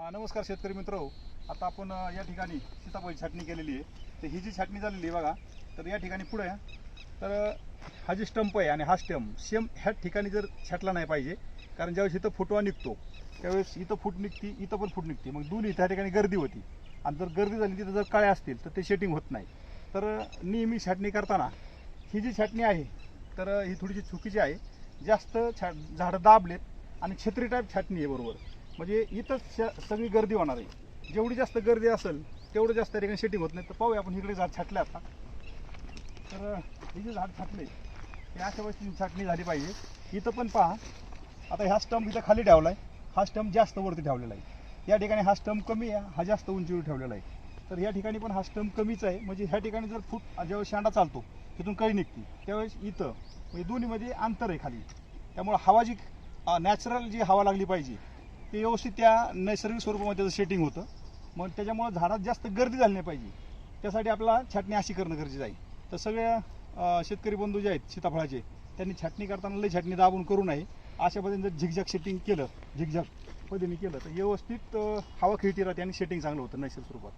नमस्कार शेतकरी मित्र. आता आपण या ठिकाणी सीताफळ छाटणी केलेली आहे. तर ही जी छाटणी झालेली आहे बघा, तर या ठिकाणी पुढे तर हा जी स्टंप आहे आणि हा स्टंप सेम ह्या ठिकाणी जर छाटला नाही पाहिजे, कारण ज्यावेळेस इथं फुटवा निघतो त्यावेळेस इथं फूट निघते, इथं पण फूट निघते, मग दोन्ही त्या ठिकाणी गर्दी होती आणि जर गर्दी झाली तिथं जर काळे असतील तर ते शेटिंग होत नाही. तर नेहमी छाटणी करताना ही जी छाटणी आहे तर ही थोडीशी चुकीची आहे. जास्त झाडं दाबलेत आणि छत्री टाईप छाटणी आहे बरोबर, म्हणजे इथंच सगळी गर्दी होणार आहे. जेवढी जास्त गर्दी असेल तेवढं जास्त त्या ठिकाणी शेटिंग होत नाही. तर पाहूया आपण इकडे झाड छाटले आता. तर हे जे झाड छाटले हे अशा वेळेस छाटणी झाली पाहिजे. इथं पण पहा, आता ह्या स्टंप इथं खाली ठेवला आहे, हा स्टंप जास्त वरती ठेवलेला आहे. या ठिकाणी हा स्टंप कमी आहे, हा जास्त उंचीवर ठेवलेला आहे. तर या ठिकाणी पण हा स्टंप कमीच आहे, म्हणजे ह्या ठिकाणी जर फूट ज्यावेळेस शेंडा चालतो तिथून कळी निघते त्यावेळेस इथं म्हणजे दोन्हीमध्ये अंतर आहे खाली. त्यामुळे हवा जी नॅचरल जी हवा लागली पाहिजे ते व्यवस्थित त्या नैसर्गिक स्वरूपामध्ये त्याचं शेटिंग होतं. मग त्याच्यामुळं झाडात जास्त गर्दी झाली नाही पाहिजे, त्यासाठी आपल्याला छाटणी अशी करणं गरजेचं आहे. तर सगळ्या शेतकरी बंधू जे आहेत सीताफळाचे, त्यांनी छाटणी करताना लई छाटणी दाबून करू नये. अशा पद्धतीने जर झिगझॅग शेटिंग केलं, झिगझॅग पद्धतीने केलं तर व्यवस्थित हवा खेळती राहते आणि शेटिंग चांगलं होतं नैसर्गिक स्वरूपात.